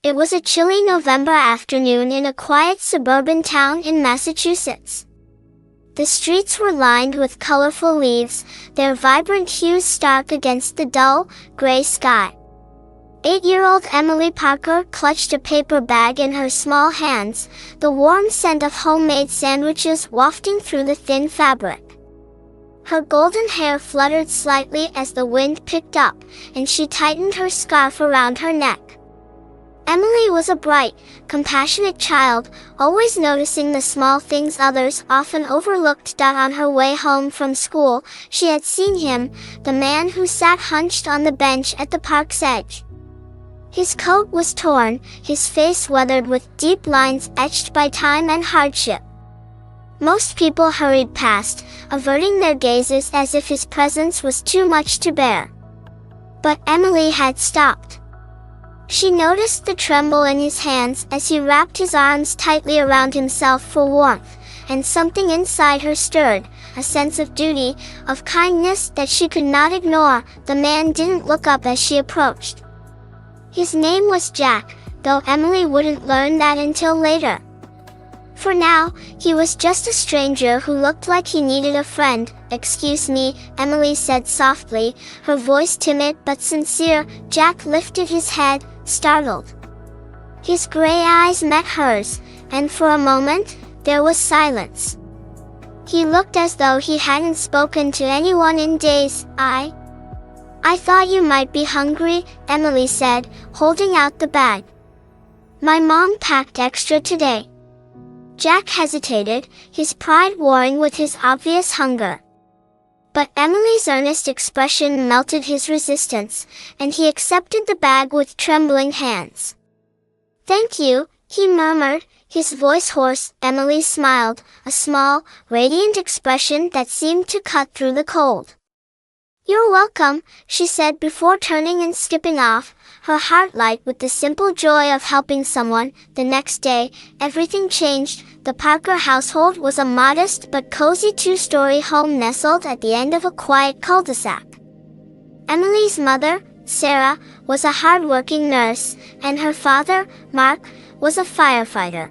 It was a chilly November afternoon in a quiet suburban town in Massachusetts. The streets were lined with colorful leaves, their vibrant hues stark against the dull, gray sky. 8-year-old Emily Parker clutched a paper bag in her small hands, the warm scent of homemade sandwiches wafting through the thin fabric. Her golden hair fluttered slightly as the wind picked up, and she tightened her scarf around her neck. Emily was a bright, compassionate child, always noticing the small things others often overlooked. On her way home from school, she had seen him, the man who sat hunched on the bench at the park's edge. His coat was torn, his face weathered with deep lines etched by time and hardship. Most people hurried past, averting their gazes as if his presence was too much to bear. But Emily had stopped. She noticed the tremble in his hands as he wrapped his arms tightly around himself for warmth, and something inside her stirred, a sense of duty, of kindness that she could not ignore. The man didn't look up as she approached. His name was Jack, though Emily wouldn't learn that until later. For now, he was just a stranger who looked like he needed a friend. "Excuse me," Emily said softly, her voice timid but sincere. Jack lifted his head, startled. His gray eyes met hers, and for a moment, there was silence. He looked as though he hadn't spoken to anyone in days. I thought you might be hungry," Emily said, holding out the bag. "My mom packed extra today." Jack hesitated, his pride warring with his obvious hunger. But Emily's earnest expression melted his resistance, and he accepted the bag with trembling hands. "Thank you," he murmured, his voice hoarse. Emily smiled, a small, radiant expression that seemed to cut through the cold. "You're welcome," she said before turning and skipping off, her heart light with the simple joy of helping someone. The next day, everything changed. The Parker household was a modest but cozy 2-story home nestled at the end of a quiet cul-de-sac. Emily's mother, Sarah, was a hard-working nurse, and her father, Mark, was a firefighter.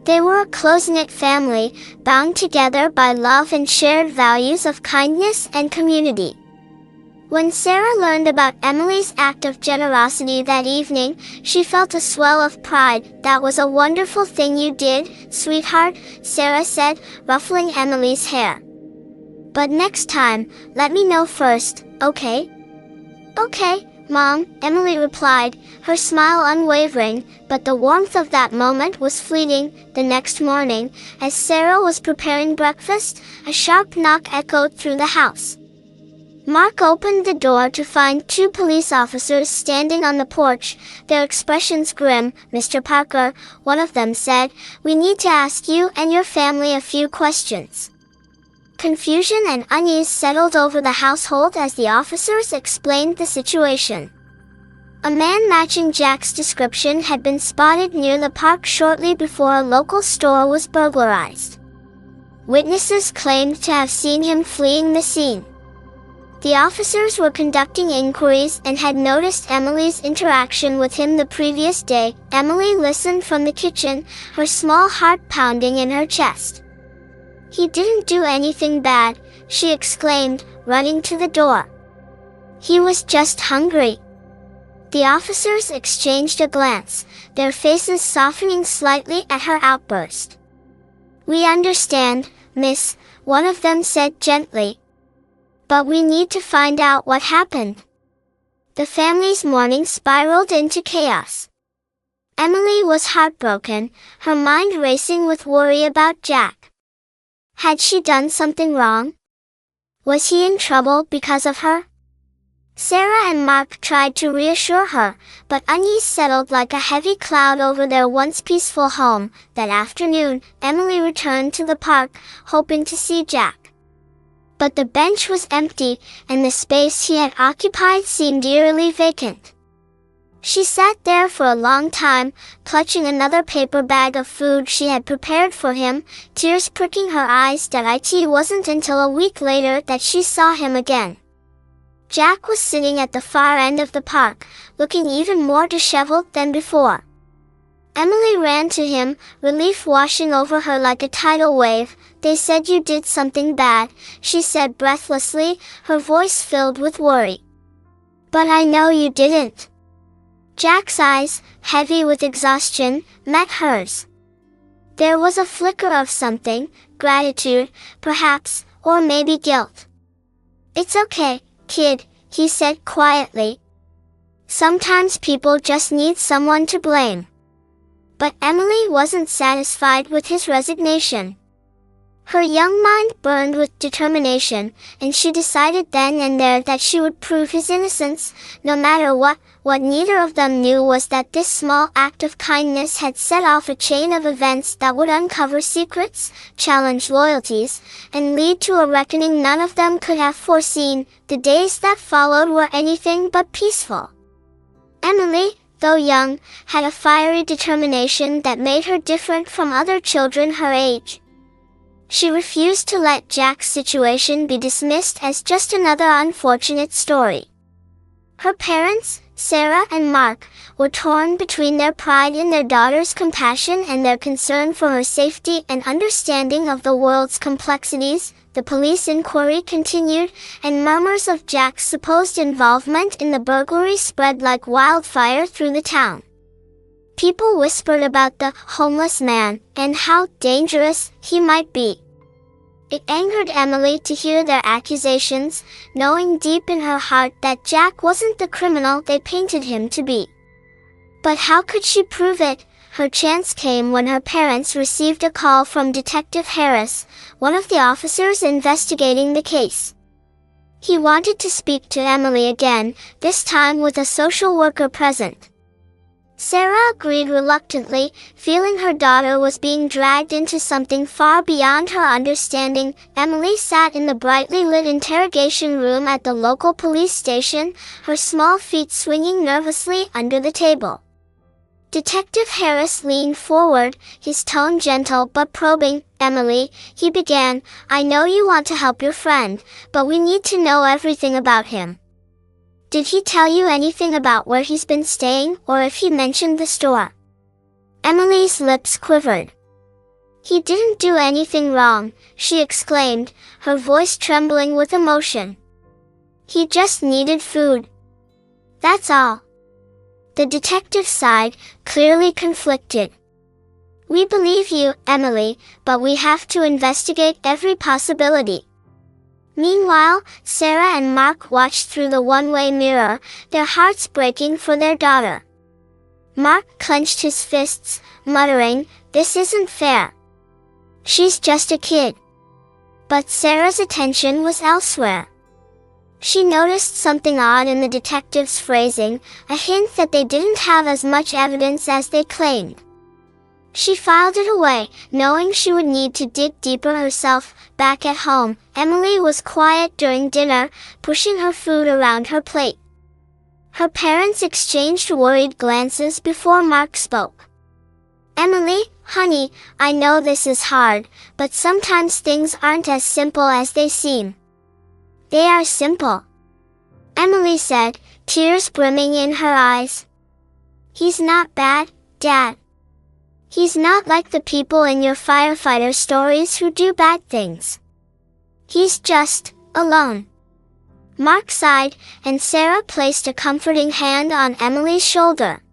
They were a close-knit family, bound together by love and shared values of kindness and community. When Sarah learned about Emily's act of generosity that evening, she felt a swell of pride. "That was a wonderful thing you did, sweetheart," Sarah said, ruffling Emily's hair. "But next time, let me know first, okay?" "Okay, Mom," Emily replied, her smile unwavering, but the warmth of that moment was fleeting. The next morning, as Sarah was preparing breakfast, a sharp knock echoed through the house. Mark opened the door to find 2 police officers standing on the porch, their expressions grim. "Mr. Parker," one of them said, "we need to ask you and your family a few questions." Confusion and unease settled over the household as the officers explained the situation. A man matching Jack's description had been spotted near the park shortly before a local store was burglarized. Witnesses claimed to have seen him fleeing the scene. The officers were conducting inquiries and had noticed Emily's interaction with him the previous day. Emily listened from the kitchen, her small heart pounding in her chest. "He didn't do anything bad," she exclaimed, running to the door. "He was just hungry." The officers exchanged a glance, their faces softening slightly at her outburst. "We understand, miss," one of them said gently. "But we need to find out what happened." The family's morning spiraled into chaos. Emily was heartbroken, her mind racing with worry about Jack. Had she done something wrong? Was he in trouble because of her? Sarah and Mark tried to reassure her, but unease settled like a heavy cloud over their once peaceful home. That afternoon, Emily returned to the park, hoping to see Jack. But the bench was empty, and the space he had occupied seemed eerily vacant. She sat there for a long time, clutching another paper bag of food she had prepared for him, tears pricking her eyes. It wasn't until a week later that she saw him again. Jack was sitting at the far end of the park, looking even more disheveled than before. Emily ran to him, relief washing over her like a tidal wave. "They said you did something bad," she said breathlessly, her voice filled with worry. "But I know you didn't." Jack's eyes, heavy with exhaustion, met hers. There was a flicker of something, gratitude, perhaps, or maybe guilt. "It's okay, kid," he said quietly. "Sometimes people just need someone to blame." But Emily wasn't satisfied with his resignation. Her young mind burned with determination, and she decided then and there that she would prove his innocence, no matter what. What neither of them knew was that this small act of kindness had set off a chain of events that would uncover secrets, challenge loyalties, and lead to a reckoning none of them could have foreseen. The days that followed were anything but peaceful. Emily, though young, had a fiery determination that made her different from other children her age. She refused to let Jack's situation be dismissed as just another unfortunate story. Her parents, Sarah and Mark, were torn between their pride in their daughter's compassion and their concern for her safety and understanding of the world's complexities. The police inquiry continued, and murmurs of Jack's supposed involvement in the burglary spread like wildfire through the town. People whispered about the homeless man and how dangerous he might be. It angered Emily to hear their accusations, knowing deep in her heart that Jack wasn't the criminal they painted him to be. But how could she prove it? Her chance came when her parents received a call from Detective Harris, one of the officers investigating the case. He wanted to speak to Emily again, this time with a social worker present. Sarah agreed reluctantly, feeling her daughter was being dragged into something far beyond her understanding. Emily sat in the brightly lit interrogation room at the local police station, her small feet swinging nervously under the table. Detective Harris leaned forward, his tone gentle but probing. "Emily," he began, "I know you want to help your friend, but we need to know everything about him. Did he tell you anything about where he's been staying, or if he mentioned the store?" Emily's lips quivered. "He didn't do anything wrong," she exclaimed, her voice trembling with emotion. "He just needed food. That's all." The detective sighed, clearly conflicted. "We believe you, Emily, but we have to investigate every possibility." Meanwhile, Sarah and Mark watched through the one-way mirror, their hearts breaking for their daughter. Mark clenched his fists, muttering, "This isn't fair. She's just a kid." But Sarah's attention was elsewhere. She noticed something odd in the detective's phrasing, a hint that they didn't have as much evidence as they claimed. She filed it away, knowing she would need to dig deeper herself. Back at home, Emily was quiet during dinner, pushing her food around her plate. Her parents exchanged worried glances before Mark spoke. "Emily, honey, I know this is hard, but sometimes things aren't as simple as they seem." "They are simple," Emily said, tears brimming in her eyes. "He's not bad, Dad. He's not like the people in your firefighter stories who do bad things. He's just alone." Mark sighed, and Sarah placed a comforting hand on Emily's shoulder.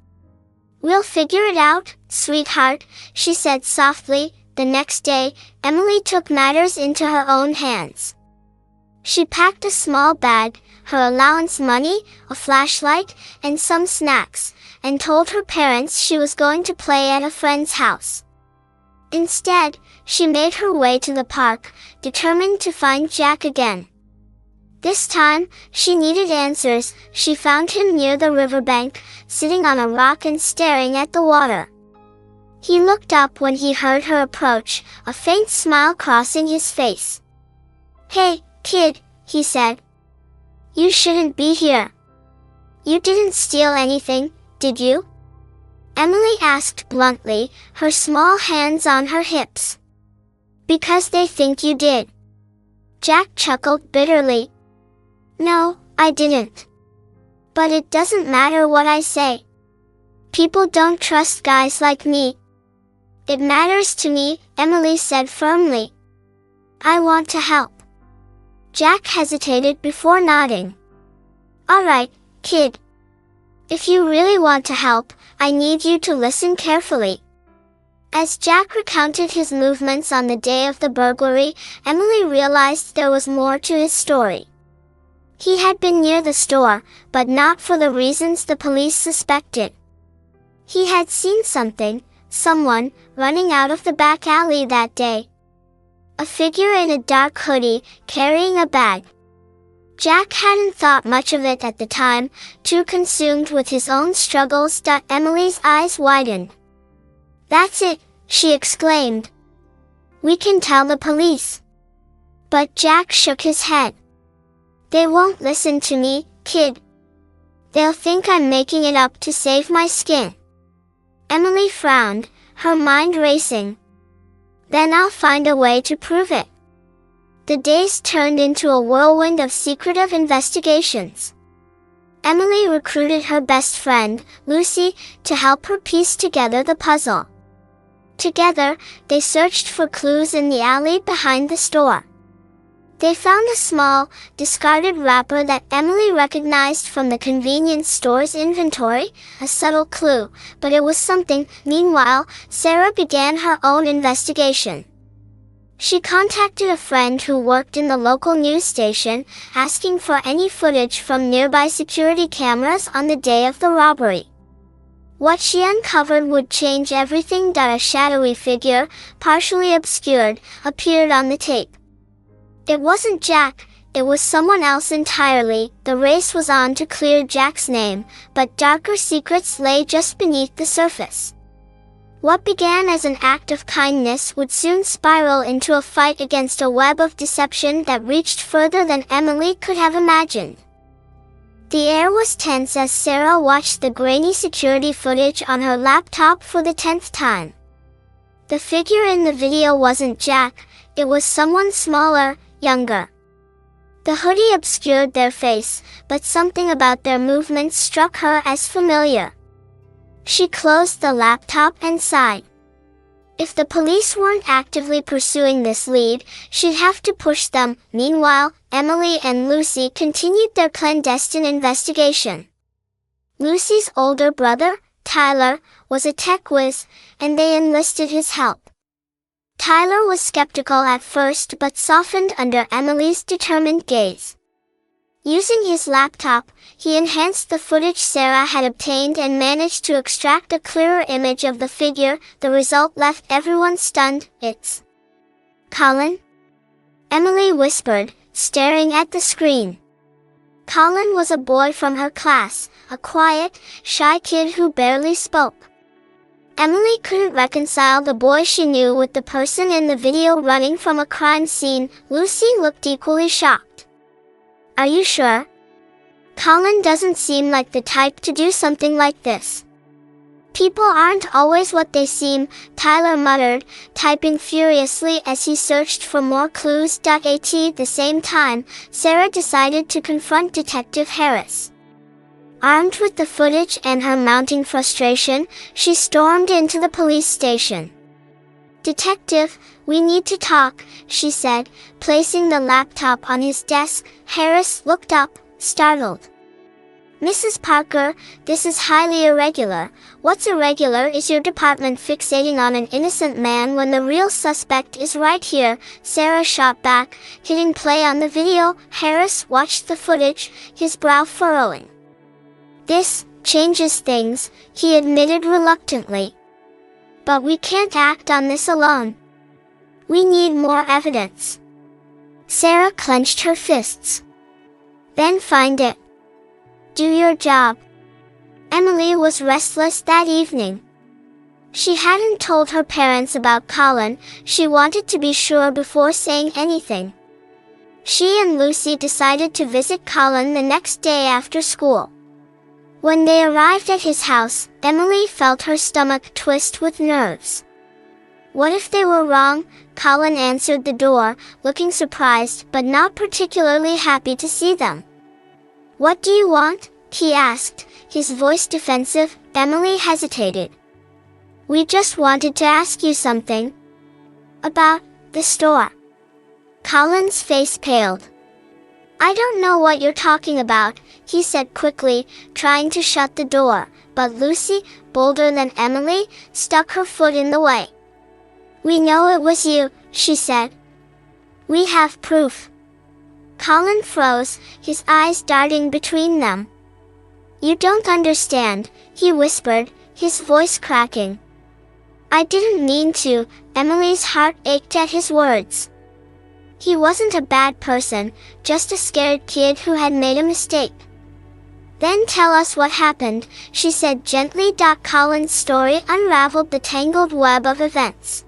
"We'll figure it out, sweetheart," she said softly. The next day, Emily took matters into her own hands. She packed a small bag, her allowance money, a flashlight, and some snacks, and told her parents she was going to play at a friend's house. Instead, she made her way to the park, determined to find Jack again. This time, she needed answers. She found him near the riverbank, sitting on a rock and staring at the water. He looked up when he heard her approach, a faint smile crossing his face. "Hey, kid," he said. "You shouldn't be here. You didn't steal anything, did you?" Emily asked bluntly, her small hands on her hips. "Because they think you did." Jack chuckled bitterly. "No, I didn't. But it doesn't matter what I say. People don't trust guys like me. It matters to me, Emily said firmly. I want to help. Jack hesitated before nodding. All right, kid. If you really want to help, I need you to listen carefully. As Jack recounted his movements on the day of the burglary, Emily realized there was more to his story. He had been near the store, but not for the reasons the police suspected. He had seen someone, running out of the back alley that day. A figure in a dark hoodie, carrying a bag. Jack hadn't thought much of it at the time, too consumed with his own struggles. Emily's eyes widened. That's it, she exclaimed. We can tell the police. But Jack shook his head. They won't listen to me, kid. They'll think I'm making it up to save my skin. Emily frowned, her mind racing. Then I'll find a way to prove it. The days turned into a whirlwind of secretive investigations. Emily recruited her best friend, Lucy, to help her piece together the puzzle. Together, they searched for clues in the alley behind the store. They found a small, discarded wrapper that Emily recognized from the convenience store's inventory, a subtle clue, but it was something. Meanwhile, Sarah began her own investigation. She contacted a friend who worked in the local news station, asking for any footage from nearby security cameras on the day of the robbery. What she uncovered would change everything. A shadowy figure, partially obscured, appeared on the tape. It wasn't Jack, it was someone else entirely. The race was on to clear Jack's name, but darker secrets lay just beneath the surface. What began as an act of kindness would soon spiral into a fight against a web of deception that reached further than Emily could have imagined. The air was tense as Sarah watched the grainy security footage on her laptop for the 10th time. The figure in the video wasn't Jack, it was someone smaller, younger. The hoodie obscured their face, but something about their movements struck her as familiar. She closed the laptop and sighed. If the police weren't actively pursuing this lead, she'd have to push them. Meanwhile, Emily and Lucy continued their clandestine investigation. Lucy's older brother, Tyler, was a tech whiz, and they enlisted his help. Tyler was skeptical at first but softened under Emily's determined gaze. Using his laptop, he enhanced the footage Sarah had obtained and managed to extract a clearer image of the figure. The result left everyone stunned. It's Colin? Emily whispered, staring at the screen. Colin was a boy from her class, a quiet, shy kid who barely spoke. Emily couldn't reconcile the boy she knew with the person in the video running from a crime scene. Lucy looked equally shocked. Are you sure? Colin doesn't seem like the type to do something like this. People aren't always what they seem, Tyler muttered, typing furiously as he searched for more clues. At the same time, Sarah decided to confront Detective Harris. Armed with the footage and her mounting frustration, she stormed into the police station. Detective, we need to talk, she said, placing the laptop on his desk. Harris looked up, startled. Mrs. Parker, this is highly irregular. What's irregular is your department fixating on an innocent man when the real suspect is right here, Sarah shot back, hitting play on the video. Harris watched the footage, his brow furrowing. This changes things, he admitted reluctantly. But we can't act on this alone. We need more evidence. Sarah clenched her fists. Then find it. Do your job. Emily was restless that evening. She hadn't told her parents about Colin, she wanted to be sure before saying anything. She and Lucy decided to visit Colin the next day after school. When they arrived at his house, Emily felt her stomach twist with nerves. What if they were wrong? Colin answered the door, looking surprised but not particularly happy to see them. "What do you want?" he asked, his voice defensive. Emily hesitated. "We just wanted to ask you something. About the store." Colin's face paled. "I don't know what you're talking about," he said quickly, trying to shut the door, but Lucy, bolder than Emily, stuck her foot in the way. "We know it was you," she said. "We have proof." Colin froze, his eyes darting between them. "You don't understand," he whispered, his voice cracking. "I didn't mean to." Emily's heart ached at his words. He wasn't a bad person, just a scared kid who had made a mistake. "Then tell us what happened," she said gently. Colin's story unraveled the tangled web of events.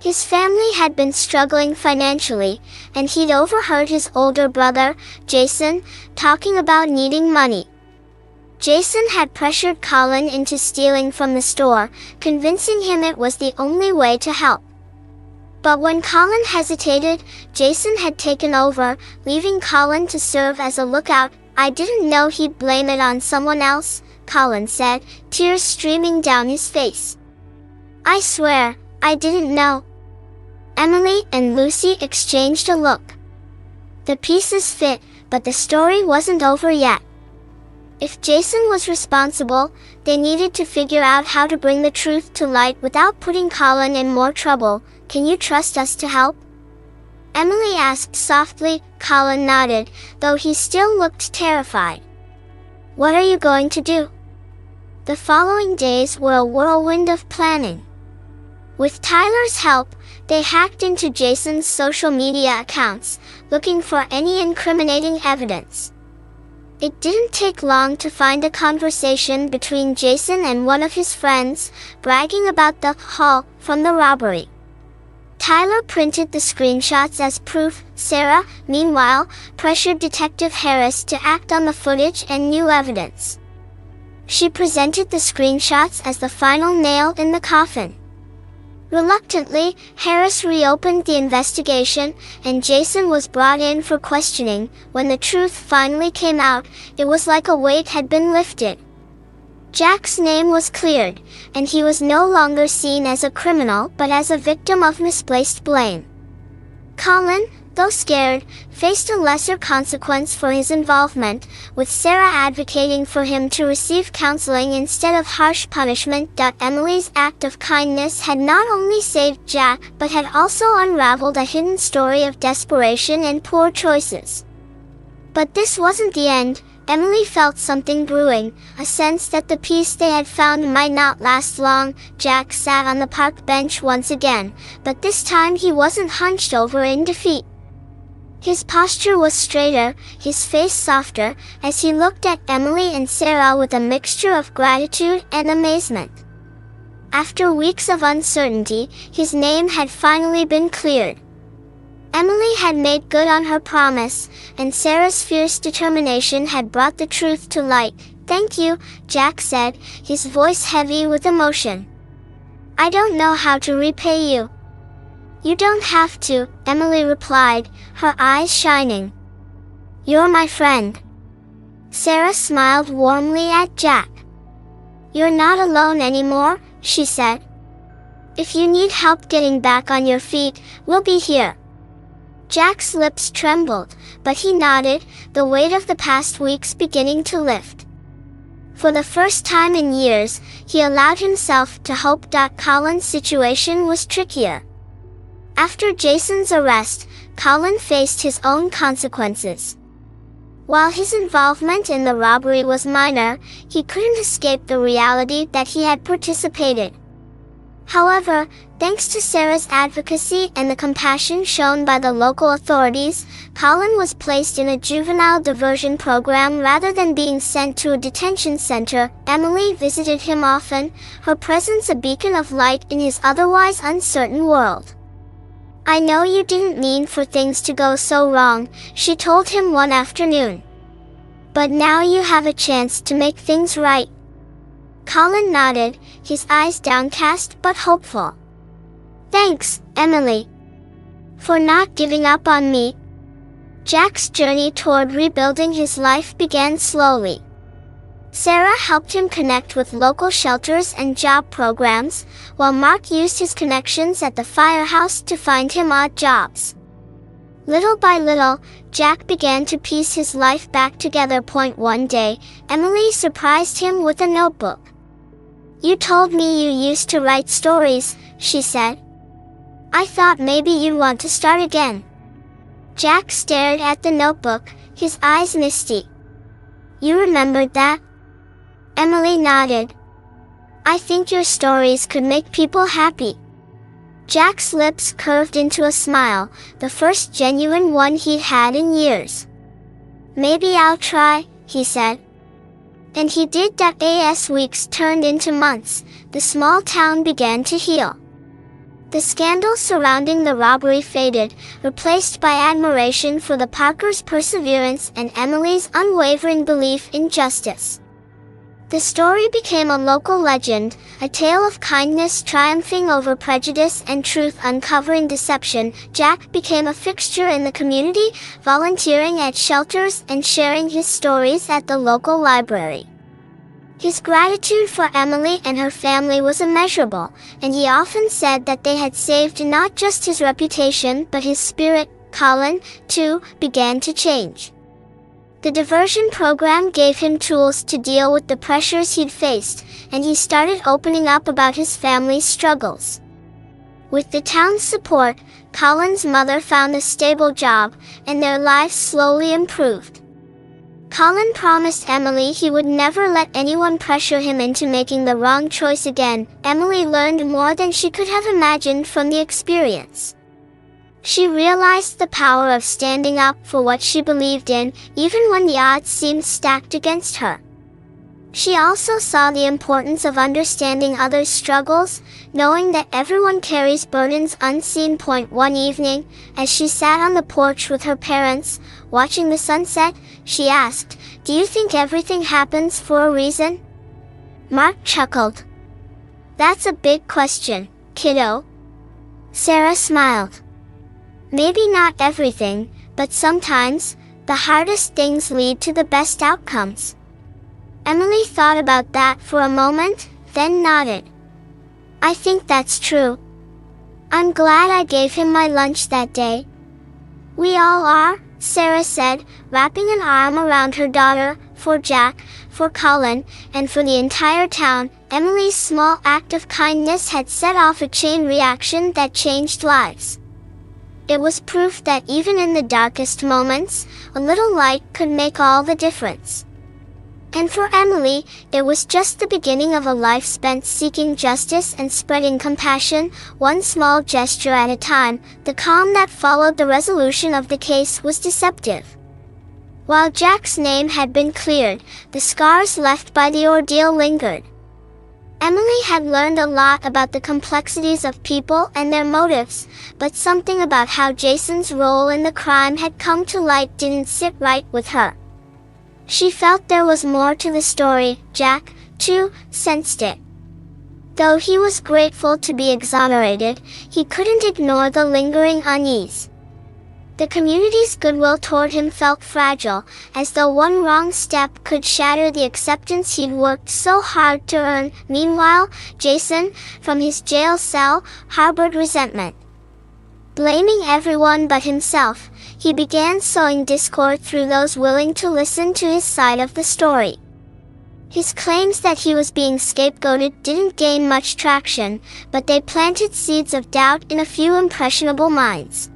His family had been struggling financially, and he'd overheard his older brother, Jason, talking about needing money. Jason had pressured Colin into stealing from the store, convincing him it was the only way to help. But when Colin hesitated, Jason had taken over, leaving Colin to serve as a lookout. "I didn't know he'd blame it on someone else," Colin said, tears streaming down his face. "I swear, I didn't know." Emily and Lucy exchanged a look. The pieces fit, but the story wasn't over yet. If Jason was responsible, they needed to figure out how to bring the truth to light without putting Colin in more trouble. "Can you trust us to help?" Emily asked softly. Colin nodded, though he still looked terrified. "What are you going to do?" The following days were a whirlwind of planning. With Tyler's help, they hacked into Jason's social media accounts, looking for any incriminating evidence. It didn't take long to find a conversation between Jason and one of his friends, bragging about the haul from the robbery. Tyler printed the screenshots as proof. Sarah, meanwhile, pressured Detective Harris to act on the footage and new evidence. She presented the screenshots as the final nail in the coffin. Reluctantly, Harris reopened the investigation, and Jason was brought in for questioning. When the truth finally came out, it was like a weight had been lifted. Jack's name was cleared, and he was no longer seen as a criminal but as a victim of misplaced blame. Colin, though scared, faced a lesser consequence for his involvement, with Sarah advocating for him to receive counseling instead of harsh punishment. Emily's act of kindness had not only saved Jack but had also unraveled a hidden story of desperation and poor choices. But this wasn't the end. Emily felt something brewing, a sense that the peace they had found might not last long. Jack sat on the park bench once again, but this time he wasn't hunched over in defeat. His posture was straighter, his face softer, as he looked at Emily and Sarah with a mixture of gratitude and amazement. After weeks of uncertainty, his name had finally been cleared. Emily had made good on her promise, and Sarah's fierce determination had brought the truth to light. "Thank you," Jack said, his voice heavy with emotion. "I don't know how to repay you." "You don't have to," Emily replied, her eyes shining. "You're my friend." Sarah smiled warmly at Jack. "You're not alone anymore," she said. "If you need help getting back on your feet, we'll be here." Jack's lips trembled, but he nodded, the weight of the past weeks beginning to lift. For the first time in years, he allowed himself to hope. Colin's situation was trickier. After Jason's arrest, Colin faced his own consequences. While his involvement in the robbery was minor, he couldn't escape the reality that he had participated. However, thanks to Sarah's advocacy and the compassion shown by the local authorities, Colin was placed in a juvenile diversion program rather than being sent to a detention center. Emily visited him often, her presence a beacon of light in his otherwise uncertain world. "I know you didn't mean for things to go so wrong," she told him one afternoon. "But now you have a chance to make things right." Colin nodded, his eyes downcast but hopeful. "Thanks, Emily. For not giving up on me." Jack's journey toward rebuilding his life began slowly. Sarah helped him connect with local shelters and job programs, while Mark used his connections at the firehouse to find him odd jobs. Little by little, Jack began to piece his life back together. One day, Emily surprised him with a notebook. "You told me you used to write stories," she said. "I thought maybe you'd want to start again." Jack stared at the notebook, his eyes misty. "You remembered that?" Emily nodded. "I think your stories could make people happy." Jack's lips curved into a smile, the first genuine one he'd had in years. "Maybe I'll try," he said. And he did that. As weeks turned into months, the small town began to heal. The scandal surrounding the robbery faded, replaced by admiration for the Parkers' perseverance and Emily's unwavering belief in justice. The story became a local legend, a tale of kindness triumphing over prejudice and truth uncovering deception. Jack became a fixture in the community, volunteering at shelters and sharing his stories at the local library. His gratitude for Emily and her family was immeasurable, and he often said that they had saved not just his reputation but his spirit. Colin, too, began to change. The diversion program gave him tools to deal with the pressures he'd faced, and he started opening up about his family's struggles. With the town's support, Colin's mother found a stable job, and their lives slowly improved. Colin promised Emily he would never let anyone pressure him into making the wrong choice again. Emily learned more than she could have imagined from the experience. She realized the power of standing up for what she believed in, even when the odds seemed stacked against her. She also saw the importance of understanding others' struggles, knowing that everyone carries burdens unseen. One evening, as she sat on the porch with her parents, watching the sunset, she asked, "Do you think everything happens for a reason?" Mark chuckled. "That's a big question, kiddo." Sarah smiled. "Maybe not everything, but sometimes, the hardest things lead to the best outcomes." Emily thought about that for a moment, then nodded. "I think that's true. I'm glad I gave him my lunch that day." "We all are," Sarah said, wrapping an arm around her daughter. For Jack, for Colin, and for the entire town, Emily's small act of kindness had set off a chain reaction that changed lives. It was proof that even in the darkest moments, a little light could make all the difference. And for Emily, it was just the beginning of a life spent seeking justice and spreading compassion, one small gesture at a time. The calm that followed the resolution of the case was deceptive. While Jack's name had been cleared, the scars left by the ordeal lingered. Emily had learned a lot about the complexities of people and their motives, but something about how Jason's role in the crime had come to light didn't sit right with her. She felt there was more to the story. Jack, too, sensed it. Though he was grateful to be exonerated, he couldn't ignore the lingering unease. The community's goodwill toward him felt fragile, as though one wrong step could shatter the acceptance he'd worked so hard to earn. Meanwhile, Jason, from his jail cell, harbored resentment. Blaming everyone but himself, he began sowing discord through those willing to listen to his side of the story. His claims that he was being scapegoated didn't gain much traction, but they planted seeds of doubt in a few impressionable minds.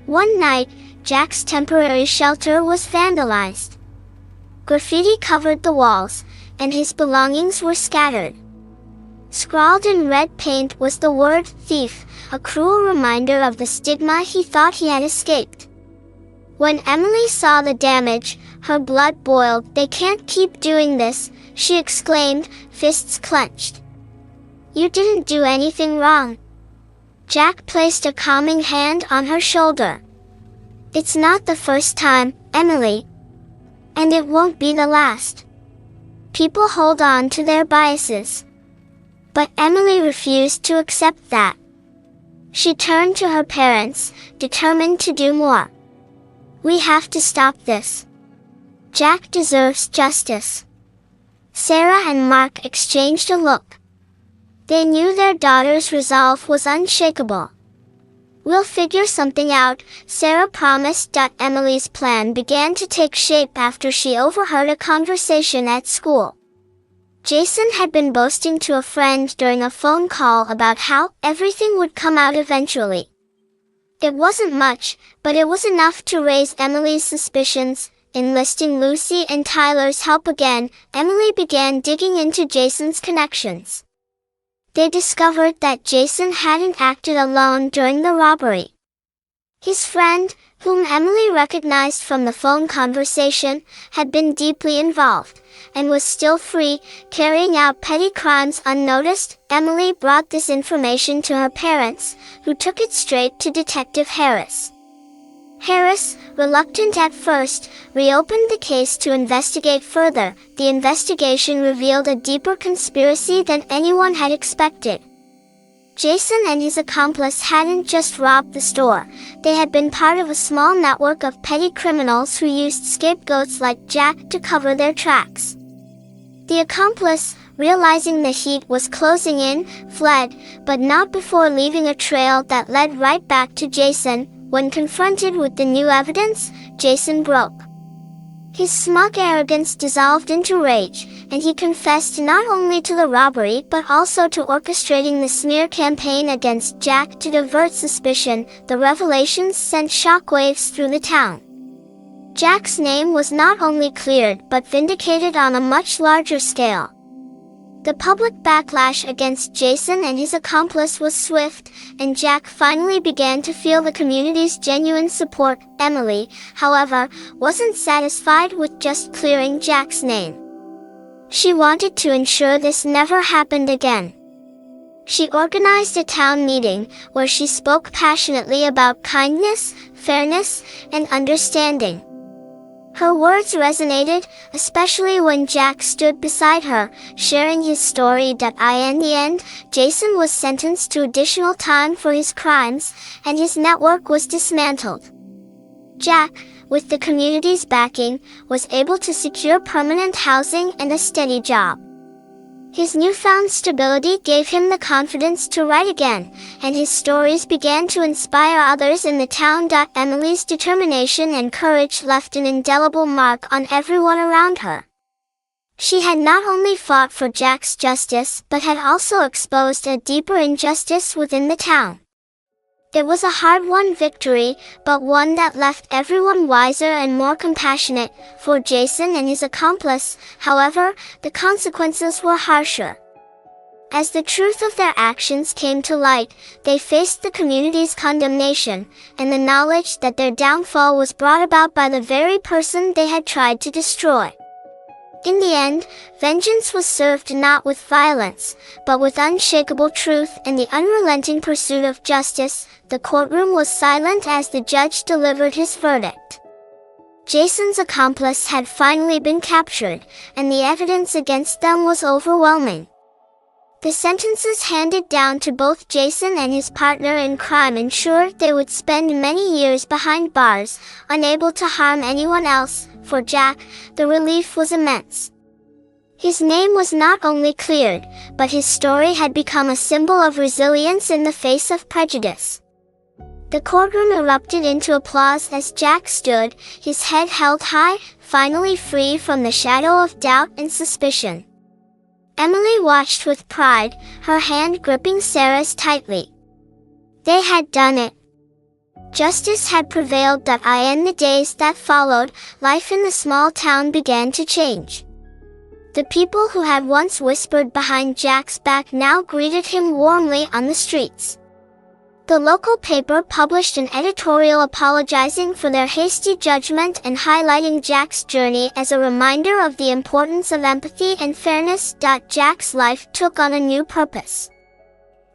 One night, Jack's temporary shelter was vandalized. Graffiti covered the walls, and his belongings were scattered. Scrawled in red paint was the word thief, a cruel reminder of the stigma he thought he had escaped. When Emily saw the damage, her blood boiled. "They can't keep doing this," she exclaimed, fists clenched. "You didn't do anything wrong." Jack placed a calming hand on her shoulder. "It's not the first time, Emily. And it won't be the last. People hold on to their biases." But Emily refused to accept that. She turned to her parents, determined to do more. We have to stop this. Jack deserves justice." Sarah and Mark exchanged a look. They knew their daughter's resolve was unshakable. "We'll figure something out," Sarah promised. Emily's plan began to take shape after she overheard a conversation at school. Jason had been boasting to a friend during a phone call about how everything would come out eventually. It wasn't much, but it was enough to raise Emily's suspicions. Enlisting Lucy and Tyler's help again, Emily began digging into Jason's connections. They discovered that Jason hadn't acted alone during the robbery. His friend, whom Emily recognized from the phone conversation, had been deeply involved, and was still free, carrying out petty crimes unnoticed. Emily brought this information to her parents, who took it straight to Detective Harris. Harris, reluctant at first, reopened the case to investigate further. The investigation revealed a deeper conspiracy than anyone had expected. Jason and his accomplice hadn't just robbed the store. They had been part of a small network of petty criminals who used scapegoats like Jack to cover their tracks. The accomplice, realizing the heat was closing in, fled, but not before leaving a trail that led right back to Jason. When confronted with the new evidence, Jason broke. His smug arrogance dissolved into rage, and he confessed not only to the robbery but also to orchestrating the smear campaign against Jack to divert suspicion. The revelations sent shockwaves through the town. Jack's name was not only cleared but vindicated on a much larger scale. The public backlash against Jason and his accomplice was swift, and Jack finally began to feel the community's genuine support. Emily, however, wasn't satisfied with just clearing Jack's name. She wanted to ensure this never happened again. She organized a town meeting, where she spoke passionately about kindness, fairness, and understanding. Her words resonated, especially when Jack stood beside her, sharing his story. In the end, Jason was sentenced to additional time for his crimes, and his network was dismantled. Jack, with the community's backing, was able to secure permanent housing and a steady job. His newfound stability gave him the confidence to write again, and his stories began to inspire others in the town. Emily's determination and courage left an indelible mark on everyone around her. She had not only fought for Jack's justice but had also exposed a deeper injustice within the town. It was a hard-won victory, but one that left everyone wiser and more compassionate. For Jason and his accomplice, however, the consequences were harsher. As the truth of their actions came to light, they faced the community's condemnation, and the knowledge that their downfall was brought about by the very person they had tried to destroy. In the end, vengeance was served not with violence, but with unshakable truth and the unrelenting pursuit of justice. The courtroom was silent as the judge delivered his verdict. Jason's accomplice had finally been captured, and the evidence against them was overwhelming. The sentences handed down to both Jason and his partner in crime ensured they would spend many years behind bars, unable to harm anyone else. For Jack, the relief was immense. His name was not only cleared, but his story had become a symbol of resilience in the face of prejudice. The courtroom erupted into applause as Jack stood, his head held high, finally free from the shadow of doubt and suspicion. Emily watched with pride, her hand gripping Sarah's tightly. They had done it. Justice had prevailed. In the days that followed, life in the small town began to change. The people who had once whispered behind Jack's back now greeted him warmly on the streets. The local paper published an editorial apologizing for their hasty judgment and highlighting Jack's journey as a reminder of the importance of empathy and fairness. Jack's life took on a new purpose.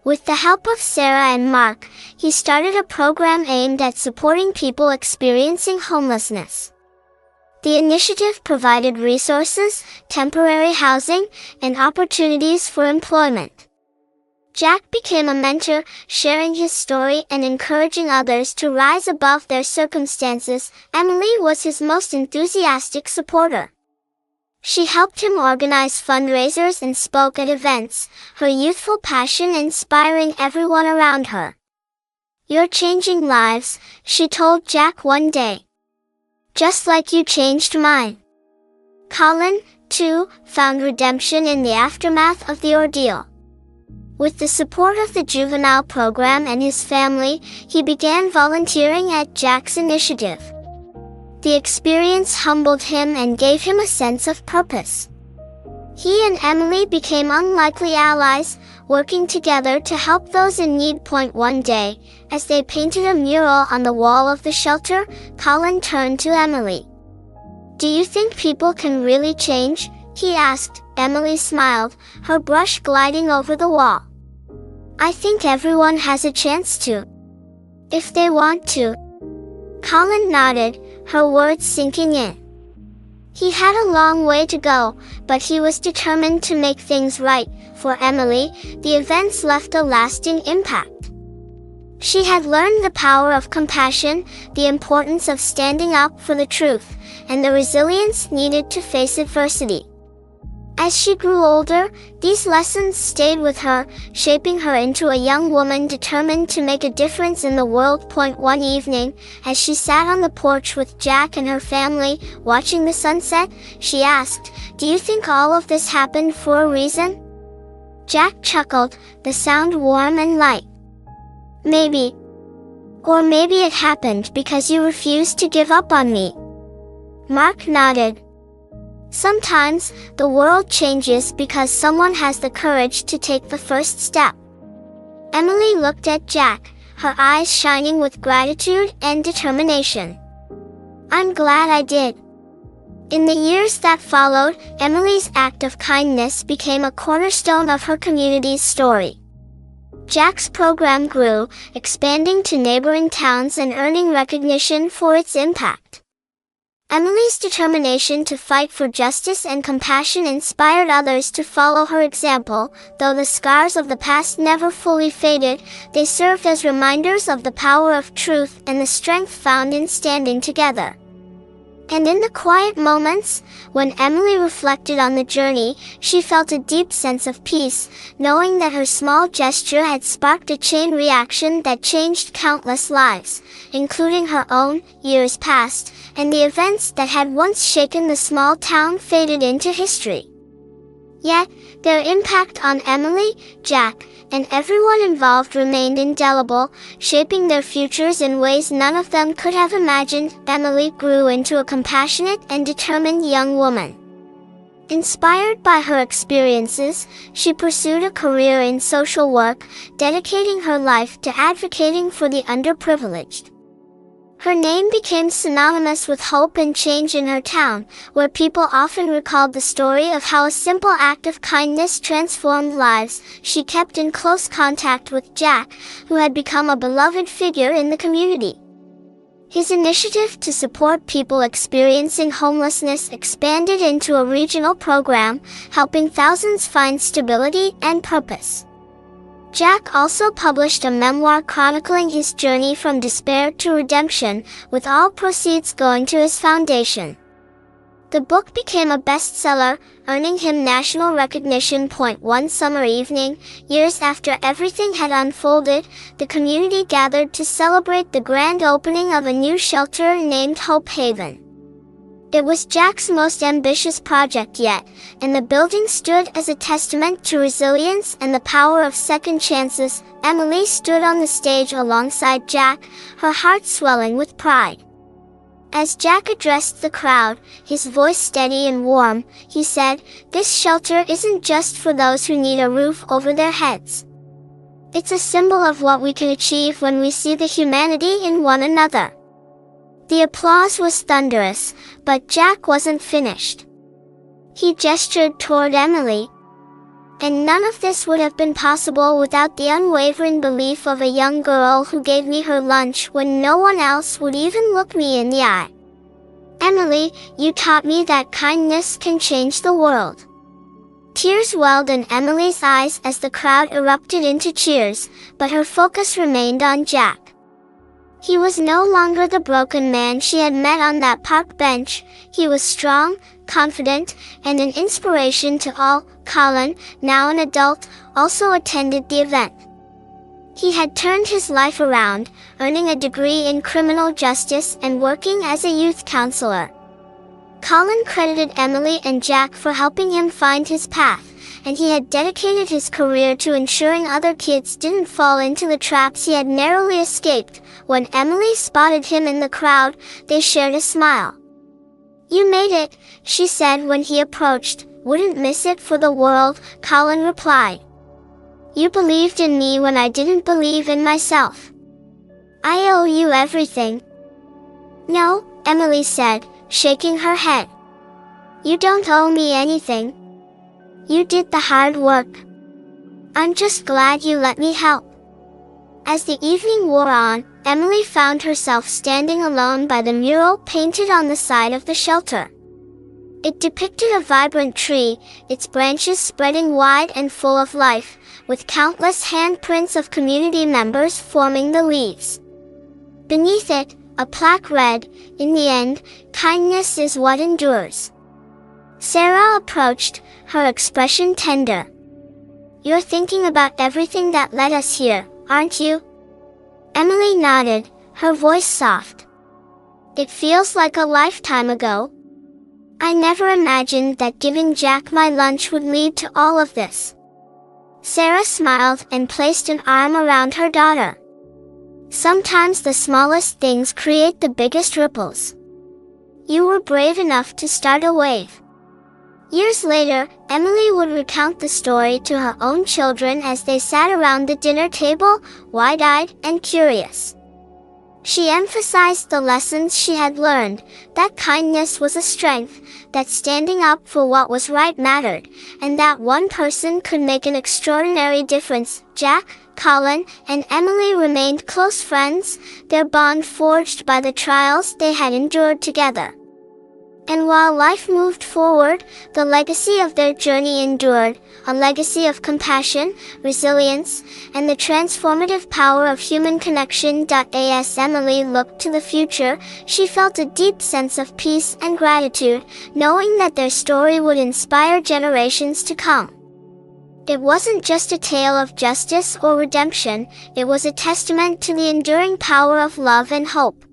With the help of Sarah and Mark, he started a program aimed at supporting people experiencing homelessness. The initiative provided resources, temporary housing, and opportunities for employment. Jack became a mentor, sharing his story and encouraging others to rise above their circumstances. Emily was his most enthusiastic supporter. She helped him organize fundraisers and spoke at events, her youthful passion inspiring everyone around her. "You're changing lives," she told Jack one day. "Just like you changed mine." Colin, too, found redemption in the aftermath of the ordeal. With the support of the juvenile program and his family, he began volunteering at Jack's initiative. The experience humbled him and gave him a sense of purpose. He and Emily became unlikely allies, working together to help those in need. One day, as they painted a mural on the wall of the shelter, Colin turned to Emily. "Do you think people can really change?" he asked. Emily smiled, her brush gliding over the wall. "I think everyone has a chance to. If they want to." Colin nodded, her words sinking in. He had a long way to go, but he was determined to make things right. For Emily, the events left a lasting impact. She had learned the power of compassion, the importance of standing up for the truth, and the resilience needed to face adversity. As she grew older, these lessons stayed with her, shaping her into a young woman determined to make a difference in the world. One evening, as she sat on the porch with Jack and her family, watching the sunset, she asked, "Do you think all of this happened for a reason?" Jack chuckled, the sound warm and light. "Maybe. Or maybe it happened because you refused to give up on me." Mark nodded. Sometimes, the world changes because someone has the courage to take the first step. Emily looked at Jack, her eyes shining with gratitude and determination. "I'm glad I did." In the years that followed, Emily's act of kindness became a cornerstone of her community's story. Jack's program grew, expanding to neighboring towns and earning recognition for its impact. Emily's determination to fight for justice and compassion inspired others to follow her example. Though the scars of the past never fully faded, they served as reminders of the power of truth and the strength found in standing together. And in the quiet moments, when Emily reflected on the journey, she felt a deep sense of peace, knowing that her small gesture had sparked a chain reaction that changed countless lives, including her own. Years passed, and the events that had once shaken the small town faded into history. Yet, their impact on Emily, Jack, and everyone involved remained indelible, shaping their futures in ways none of them could have imagined. Emily grew into a compassionate and determined young woman. Inspired by her experiences, she pursued a career in social work, dedicating her life to advocating for the underprivileged. Her name became synonymous with hope and change in her town, where people often recalled the story of how a simple act of kindness transformed lives. She kept in close contact with Jack, who had become a beloved figure in the community. His initiative to support people experiencing homelessness expanded into a regional program, helping thousands find stability and purpose. Jack also published a memoir chronicling his journey from despair to redemption, with all proceeds going to his foundation. The book became a bestseller, earning him national recognition. One summer evening, years after everything had unfolded, the community gathered to celebrate the grand opening of a new shelter named Hope Haven. It was Jack's most ambitious project yet, and the building stood as a testament to resilience and the power of second chances. Emily stood on the stage alongside Jack, her heart swelling with pride. As Jack addressed the crowd, his voice steady and warm, he said, "This shelter isn't just for those who need a roof over their heads. It's a symbol of what we can achieve when we see the humanity in one another." The applause was thunderous, but Jack wasn't finished. He gestured toward Emily. "And none of this would have been possible without the unwavering belief of a young girl who gave me her lunch when no one else would even look me in the eye. Emily, you taught me that kindness can change the world." Tears welled in Emily's eyes as the crowd erupted into cheers, but her focus remained on Jack. He was no longer the broken man she had met on that park bench. He was strong, confident, and an inspiration to all. Colin, now an adult, also attended the event. He had turned his life around, earning a degree in criminal justice and working as a youth counselor. Colin credited Emily and Jack for helping him find his path, and he had dedicated his career to ensuring other kids didn't fall into the traps he had narrowly escaped. When Emily spotted him in the crowd, they shared a smile. "You made it," she said when he approached. "Wouldn't miss it for the world," Colin replied. "You believed in me when I didn't believe in myself. I owe you everything." "No," Emily said, shaking her head. "You don't owe me anything. You did the hard work. I'm just glad you let me help." As the evening wore on, Emily found herself standing alone by the mural painted on the side of the shelter. It depicted a vibrant tree, its branches spreading wide and full of life, with countless handprints of community members forming the leaves. Beneath it, a plaque read, "In the end, kindness is what endures." Sarah approached, her expression tender. "You're thinking about everything that led us here, aren't you?" Emily nodded, her voice soft. "It feels like a lifetime ago. I never imagined that giving Jack my lunch would lead to all of this." Sarah smiled and placed an arm around her daughter. "Sometimes the smallest things create the biggest ripples. You were brave enough to start a wave." Years later, Emily would recount the story to her own children as they sat around the dinner table, wide-eyed and curious. She emphasized the lessons she had learned, that kindness was a strength, that standing up for what was right mattered, and that one person could make an extraordinary difference. Jack, Colin, and Emily remained close friends, their bond forged by the trials they had endured together. And while life moved forward, the legacy of their journey endured, a legacy of compassion, resilience, and the transformative power of human connection. As Emily looked to the future, she felt a deep sense of peace and gratitude, knowing that their story would inspire generations to come. It wasn't just a tale of justice or redemption, it was a testament to the enduring power of love and hope.